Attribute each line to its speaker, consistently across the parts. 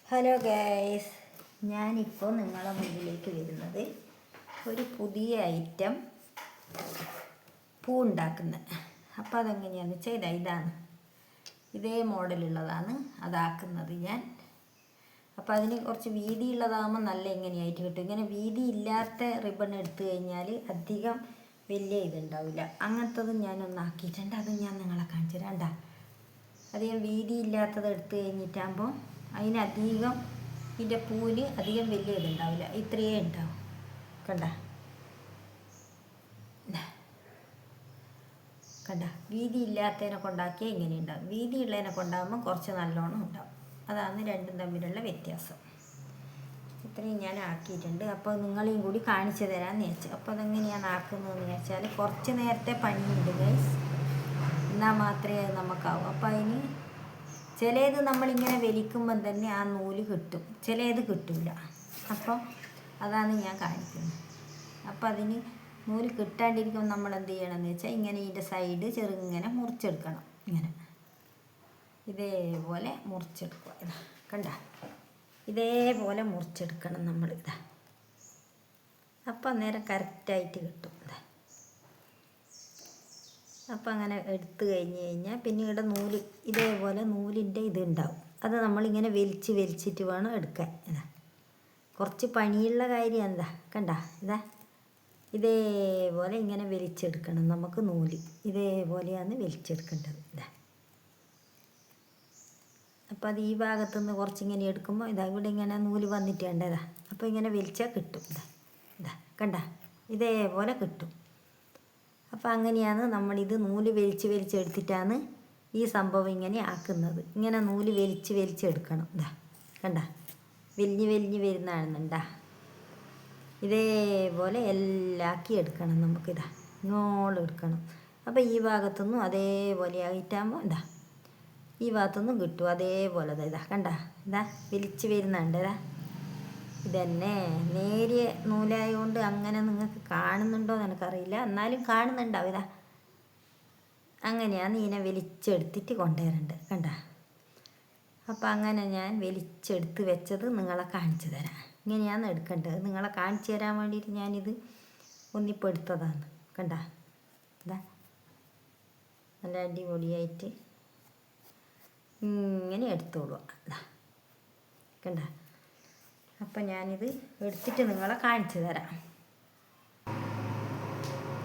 Speaker 1: Hello guys, ഞാനിപ്പോൾ നിങ്ങളെ മുന്നിലേക്ക് വരുന്നത് ഒരു പുതിയ ഐറ്റം പൂ ഉണ്ടാക്കുന്നത്. അപ്പോൾ അതെങ്ങനെയാണെന്ന് വെച്ചാൽ ഇതാണ്, ഇതേ മോഡലുള്ളതാണ് അതാക്കുന്നത് ഞാൻ. അപ്പോൾ അതിന് കുറച്ച് വീതിയുള്ളതാകുമ്പോൾ നല്ല ഇങ്ങനെയായിട്ട് കിട്ടും. ഇങ്ങനെ വീതി ഇല്ലാത്ത റിബൺ എടുത്തു കഴിഞ്ഞാൽ അധികം വലിയ ഇതുണ്ടാവില്ല. അങ്ങനത്തതും ഞാനൊന്നാക്കിയിട്ടുണ്ട്, അത് ഞാൻ നിങ്ങളെ കാണിച്ചു തരാം. കണ്ടാ, അധികം വീതി ഇല്ലാത്തത് എടുത്തു കഴിഞ്ഞിട്ടാകുമ്പോൾ അതിനധികം ഇതിൻ്റെ പൂവിന് അധികം വലിയ ഇതുണ്ടാവില്ല, ഇത്രയേ ഉണ്ടാവും. കണ്ട കണ്ട വീതി ഇല്ലാത്തതിനെ കൊണ്ടാക്കിയാൽ ഇങ്ങനെ ഉണ്ടാവും, വീതി ഉള്ളതിനെ കൊണ്ടാകുമ്പോൾ കുറച്ച് നല്ലോണം ഉണ്ടാവും. അതാണ് രണ്ടും തമ്മിലുള്ള വ്യത്യാസം. ഇത്രയും ഞാൻ ആക്കിയിട്ടുണ്ട്. അപ്പോൾ നിങ്ങളെയും കൂടി കാണിച്ചു തരാമെന്ന് വെച്ചു. അപ്പോൾ അതെങ്ങനെയാണ് ആക്കുന്നതെന്ന് വെച്ചാൽ കുറച്ച് നേരത്തെ പണിയുണ്ട് ഗൈസ്, എന്നാൽ മാത്രമേ അത് നമുക്കാവും. അപ്പോൾ അതിന് ചിലത് നമ്മളിങ്ങനെ വലിക്കുമ്പം തന്നെ ആ നൂല് കിട്ടും, ചിലത് കിട്ടില്ല. അപ്പം അതാണ് ഞാൻ കാണിക്കുന്നത്. അപ്പം അതിന് നൂല് കിട്ടാണ്ടിരിക്കുമ്പോൾ നമ്മൾ എന്ത് ചെയ്യണമെന്ന് വെച്ചാൽ ഇങ്ങനെ ഇതിൻ്റെ സൈഡ് ചെറുങ്ങനെ മുറിച്ചെടുക്കണം. ഇങ്ങനെ ഇതേപോലെ മുറിച്ചെടുക്കുക. ഇതാ കണ്ട, ഇതേപോലെ മുറിച്ചെടുക്കണം നമ്മൾ. ഇതാ അപ്പം അന്നേരം കറക്റ്റായിട്ട് കിട്ടും. ഇതാ അപ്പം അങ്ങനെ എടുത്തു കഴിഞ്ഞ് കഴിഞ്ഞാൽ പിന്നെ ഇവിടെ നൂല് ഇതേപോലെ നൂലിൻ്റെ ഇതുണ്ടാവും. അത് നമ്മളിങ്ങനെ വലിച്ചിട്ട് വേണം എടുക്കാൻ. ഇതാ കുറച്ച് പണിയുള്ള കാര്യം. എന്താ കണ്ട, ഇതാ ഇതേപോലെ ഇങ്ങനെ വലിച്ചെടുക്കണം നമുക്ക്. നൂല് ഇതേപോലെയാണ് വലിച്ചെടുക്കേണ്ടത്. ഇതാ അപ്പോൾ അത് ഈ ഭാഗത്തുനിന്ന് കുറച്ചിങ്ങനെ എടുക്കുമ്പോൾ ഇതാ ഇവിടെ ഇങ്ങനെ നൂല് വന്നിട്ടേണ്ടതാ. അപ്പോൾ ഇങ്ങനെ വലിച്ചാൽ കിട്ടും. ഇതാ ഇതാ കണ്ട, ഇതേപോലെ കിട്ടും. അപ്പോൾ അങ്ങനെയാണ് നമ്മളിത് നൂല് വലിച്ചെടുത്തിട്ടാണ് ഈ സംഭവം ഇങ്ങനെ ആക്കുന്നത്. ഇങ്ങനെ നൂല് വലിച്ചെടുക്കണം. ഇതാ കണ്ട, വലിഞ്ഞ് വരുന്നതാണെന്നുണ്ടാ. ഇതേപോലെ എല്ലാം ആക്കി എടുക്കണം നമുക്കിതാ, ഇങ്ങോളം എടുക്കണം. അപ്പോൾ ഈ ഭാഗത്തുനിന്നും അതേപോലെ ആയിട്ടാകുമ്പോൾ ഇതാ ഈ ഭാഗത്തുനിന്നും കിട്ടും അതേപോലെ. ഇതാ കണ്ട, ഇതാ വലിച്ച് വരുന്നുണ്ട്. ഇതാ ഇതന്നെ നേരിയ നൂലായതുകൊണ്ട് അങ്ങനെ നിങ്ങൾക്ക് കാണുന്നുണ്ടോ എന്ന് എനിക്കറിയില്ല, എന്നാലും കാണുന്നുണ്ടാവും. ഇതാ അങ്ങനെയാണ് ഇതിനെ വലിച്ചെടുത്തിട്ട് കൊണ്ടുവരേണ്ടത്. കണ്ട, അപ്പം അങ്ങനെ ഞാൻ വലിച്ചെടുത്ത് വെച്ചത് നിങ്ങളെ കാണിച്ചു തരാം. ഇങ്ങനെയാണ് എടുക്കേണ്ടത്. നിങ്ങളെ കാണിച്ചു തരാൻ വേണ്ടിയിട്ട് ഞാനിത് ഒന്നിപ്പോൾ എടുത്തതാണ്. കണ്ട, ഇതാ നല്ല അടിപൊളിയായിട്ട് ഇങ്ങനെ എടുത്തോളൂ. ഇതാ കണ്ട, അപ്പം ഞാനിത് എടുത്തിട്ട് നിങ്ങളെ കാണിച്ചു തരാം.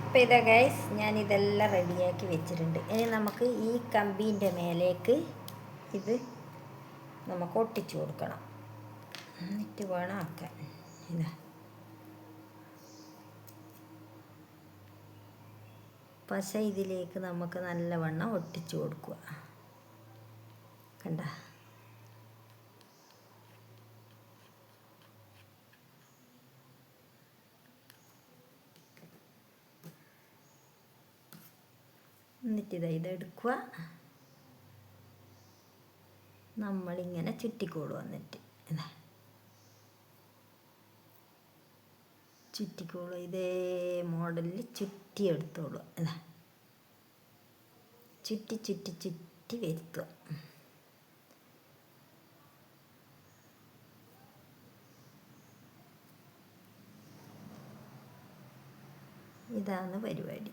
Speaker 1: അപ്പോൾ ഇതാ ഗൈസ്, ഞാനിതെല്ലാം റെഡിയാക്കി വെച്ചിട്ടുണ്ട്. ഇനി നമുക്ക് ഈ കമ്പീൻ്റെ മേലേക്ക് ഇത് നമുക്ക് ഒട്ടിച്ചു കൊടുക്കണം. എന്നിട്ട് വേണം ആക്കാൻ. ഇതാ പശ ഇതിലേക്ക് നമുക്ക് നല്ലവണ്ണം ഒട്ടിച്ചു കൊടുക്കുക. കണ്ട, എന്നിട്ടിതാ ഇതെടുക്കുക, നമ്മളിങ്ങനെ ചുറ്റിക്കോളൂ. എന്നിട്ട് ഇതാ ചുറ്റിക്കോളൂ, ഇതേ മോഡലിൽ ചുറ്റിയെടുത്തോളൂ. ഇതാ ചുറ്റി വരുത്തുക. ഇതാണ് പരിപാടി.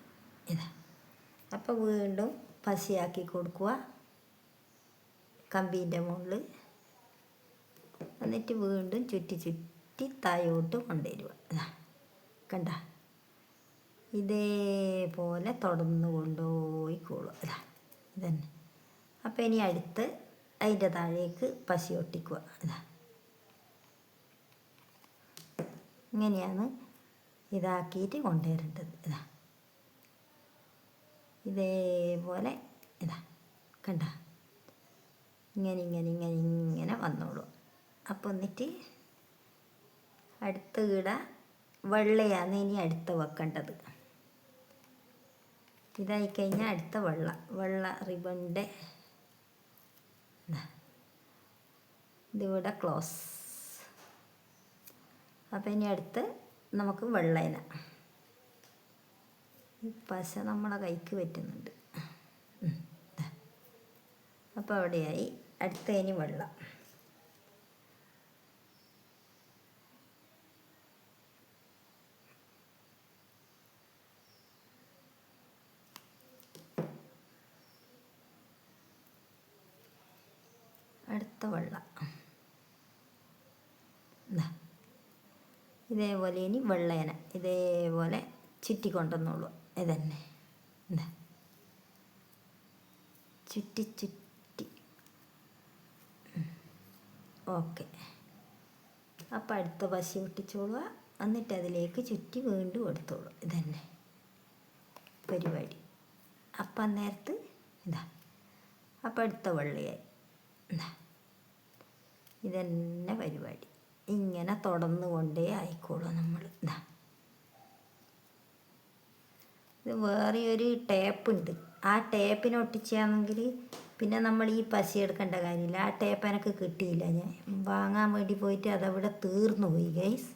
Speaker 1: ഇതാ അപ്പോൾ വീണ്ടും പശയാക്കി കൊടുക്കുക കമ്പീൻ്റെ മുകളിൽ. എന്നിട്ട് വീണ്ടും ചുറ്റി താഴോട്ട് കൊണ്ടുവരിക. കണ്ട, ഇതേപോലെ തുടർന്ന് കൊണ്ടുപോയിക്കോളും. ഇതന്നെ. അപ്പോൾ ഇനി അടുത്ത് അതിൻ്റെ താഴേക്ക് പശ ഒട്ടിക്കുക. ഇങ്ങനെയാണ് ഇതാക്കിയിട്ട് കൊണ്ടുവരേണ്ടത്. ഇതേപോലെ കണ്ട, ഇങ്ങനെ വന്നോളൂ. അപ്പോൾ എന്നിട്ട് അടുത്ത ഇട വെള്ളയാണ് ഇനി അടുത്ത വെക്കേണ്ടത്. ഇതായിക്കഴിഞ്ഞാൽ അടുത്ത വെള്ള റിബണിൻ്റെ ഇതിവിടെ ക്ലോസ്. അപ്പോൾ ഇനി അടുത്ത് നമുക്ക് വെള്ളയില. ഈ പശ നമ്മളെ കൈക്ക് പറ്റുന്നുണ്ട്. അപ്പോൾ അവിടെയായി. അടുത്ത ഇനി വെള്ളം. അടുത്ത വെള്ള. എന്താ ഇതേപോലെ ഇനി വെള്ളേന ഇതേപോലെ ചുറ്റിക്കൊണ്ടുവന്നോളൂ. ഇതന്നെ എന്താ ചുറ്റി ചുറ്റി. ഓക്കെ. അപ്പം അടുത്ത പശ ഒട്ടിച്ചോളുക. എന്നിട്ട് അതിലേക്ക് ചുറ്റി വീണ്ടും എടുത്തോളൂ. ഇതന്നെ പരിപാടി. അപ്പം അന്നേരത്ത് ഇതാ അപ്പം അടുത്ത വെള്ളയായി. എന്താ ഇതന്നെ പരിപാടി. ഇങ്ങനെ തുടർന്നുകൊണ്ടേ ആയിക്കോളൂ നമ്മൾ. ഇതാ ഇത് വേറെ ഒരു ടേപ്പുണ്ട്. ആ ടേപ്പിന് ഒട്ടിച്ചാണെങ്കിൽ പിന്നെ നമ്മൾ ഈ പശ എടുക്കേണ്ട കാര്യമില്ല. ആ ടേപ്പ് എനിക്ക് കിട്ടിയില്ല. ഞാൻ വാങ്ങാൻ വേണ്ടി പോയിട്ട് അതവിടെ തീർന്നു പോയി ഗൈസ്.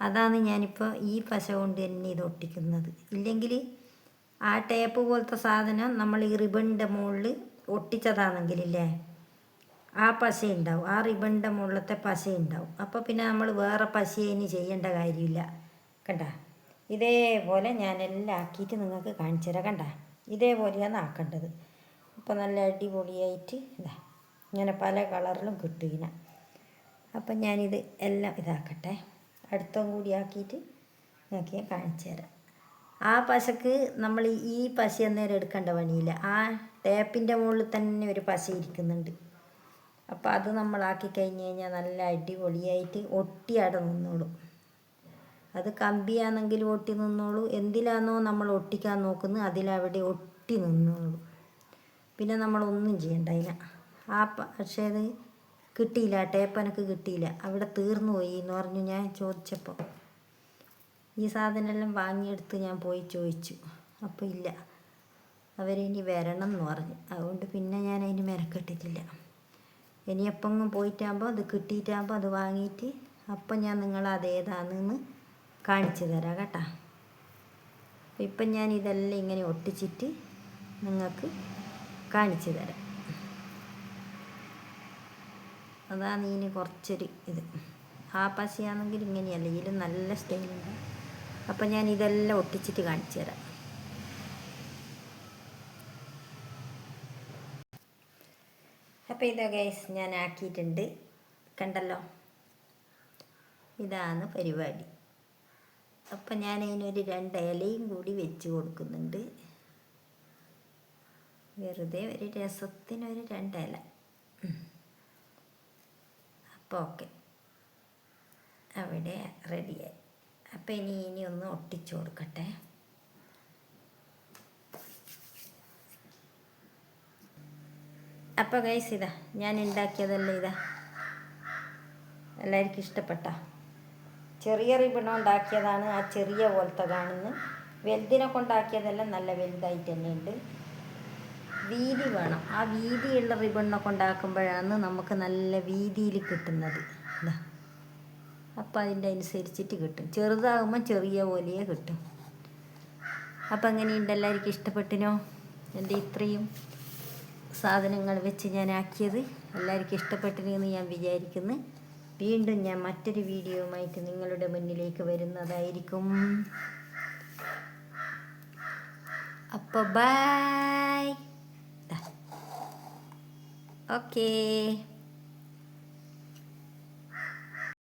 Speaker 1: അതാണ് ഞാനിപ്പോൾ ഈ പശ കൊണ്ട് തന്നെ ഇത് ഒട്ടിക്കുന്നത്. ഇല്ലെങ്കിൽ ആ ടേപ്പ് പോലത്തെ സാധനം നമ്മൾ ഈ റിബണിൻ്റെ മുകളിൽ ഒട്ടിച്ചതാണെങ്കിലില്ലേ ആ പശ ഉണ്ടാവും. ആ റിബണിൻ്റെ മുകളിലത്തെ പശ ഉണ്ടാവും. അപ്പോൾ പിന്നെ നമ്മൾ വേറെ പശ ഇനി ചെയ്യേണ്ട കാര്യമില്ല. കണ്ട ഇതേപോലെ ഞാനെല്ലാം ആക്കിയിട്ട് നിങ്ങൾക്ക് കാണിച്ചു തരാം. കണ്ട ഇതേപോലെയാണ് ആക്കേണ്ടത്. അപ്പോൾ നല്ല അടിപൊളിയായിട്ട് ഇതാ ഇങ്ങനെ പല കളറിലും കിട്ടും ഇങ്ങനെ. അപ്പം ഞാനിത് എല്ലാം ഇതാക്കട്ടെ. അടുത്തും കൂടി ആക്കിയിട്ട് നിങ്ങൾക്ക് ഞാൻ കാണിച്ചു തരാം. ആ പശക്ക് നമ്മൾ ഈ പശ അന്നേരം എടുക്കേണ്ട പണിയില്ല. ആ ടേപ്പിൻ്റെ മുകളിൽ തന്നെ ഒരു പശ ഇരിക്കുന്നുണ്ട്. അപ്പോൾ അത് നമ്മളാക്കി കഴിഞ്ഞ് കഴിഞ്ഞാൽ നല്ല അടിപൊളിയായിട്ട് ഒട്ടി അവിടെ നിന്നോളും. അത് കമ്പിയാണെങ്കിലും ഒട്ടി നിന്നോളൂ. എന്തിലാണോ നമ്മൾ ഒട്ടിക്കാൻ നോക്കുന്നത് അതിലവിടെ ഒട്ടി നിന്നോളൂ. പിന്നെ നമ്മളൊന്നും ചെയ്യണ്ട അതിനെ. പക്ഷേ അത് കിട്ടിയില്ല. ആ ടേപ്പ് എനിക്ക് കിട്ടിയില്ല. അവിടെ തീർന്നു പോയി എന്ന് പറഞ്ഞു ഞാൻ ചോദിച്ചപ്പോൾ. ഈ സാധനമെല്ലാം വാങ്ങിയെടുത്ത് ഞാൻ പോയി ചോദിച്ചു. അപ്പോൾ ഇല്ല, അവരിനി വരണം എന്ന് പറഞ്ഞു. അതുകൊണ്ട് പിന്നെ ഞാൻ അതിന് മെനക്കെട്ടിട്ടില്ല. ഇനി എപ്പോഴെങ്കിലും പോയിട്ടാകുമ്പോൾ അത് കിട്ടിയിട്ടാകുമ്പോൾ അത് വാങ്ങിയിട്ട് അപ്പം ഞാൻ നിങ്ങളതേതാണെന്ന് കാണിച്ചു തരാം കേട്ടോ. ഇപ്പം ഞാൻ ഇതെല്ലാം ഇങ്ങനെ ഒട്ടിച്ചിട്ട് നിങ്ങൾക്ക് കാണിച്ചു തരാം. അതാണ് ഇനി കുറച്ചൊരു ഇത്. ആ പശയാണെങ്കിൽ ഇങ്ങനെയല്ല, ഇതിൽ നല്ല സ്റ്റൈലുണ്ട്. അപ്പം ഞാൻ ഇതെല്ലാം ഒട്ടിച്ചിട്ട് കാണിച്ചു തരാം. അപ്പോൾ ഇതാ ഗൈസ് ഞാൻ ആക്കിയിട്ടുണ്ട്. കണ്ടല്ലോ, ഇതാണ് പരിപാടി. അപ്പം ഞാൻ അതിനൊരു 2 ഇലയും കൂടി വെച്ച് കൊടുക്കുന്നുണ്ട്. വെറുതെ ഒരു രസത്തിനൊരു 2 ഇല. അപ്പോൾ ഓക്കെ, അവിടെ റെഡിയായി. അപ്പം ഇനി ഒന്ന് ഒട്ടിച്ചു കൊടുക്കട്ടെ. അപ്പോൾ ഗൈസ് ഇതാ ഞാൻ ഉണ്ടാക്കിയതല്ലേ. ഇതാ എല്ലാവർക്കും ഇഷ്ടപ്പെട്ട ചെറിയ റിബൺ ഉണ്ടാക്കിയതാണ്. ആ ചെറിയ പോലത്തെ കാണുന്നു. വലുതിനെ കൊണ്ടാക്കിയതെല്ലാം നല്ല വലുതായിട്ട് തന്നെ ഉണ്ട്. വീതി വേണം. ആ വീതിയുള്ള റിബണിനൊക്കെ ഉണ്ടാക്കുമ്പോഴാണ് നമുക്ക് നല്ല വീതിയിൽ കിട്ടുന്നത്. ഇതാ അപ്പം അതിൻ്റെ അനുസരിച്ചിട്ട് കിട്ടും. ചെറുതാകുമ്പോൾ ചെറിയ പോലെയേ കിട്ടും. അപ്പം എങ്ങനെയുണ്ട്? എല്ലാവർക്കും ഇഷ്ടപ്പെട്ടിനോ? എൻ്റെ ഇത്രയും സാധനങ്ങൾ വെച്ച് ഞാൻ ആക്കിയത് എല്ലാവർക്കും ഇഷ്ടപ്പെട്ടിനെന്ന് ഞാൻ വിചാരിക്കുന്നു. വീണ്ടും ഞാൻ മറ്റൊരു വീഡിയോയുമായിട്ട് നിങ്ങളുടെ മുന്നിലേക്ക് വരുന്നതായിരിക്കും. അപ്പോൾ ബൈ. ഓക്കേ.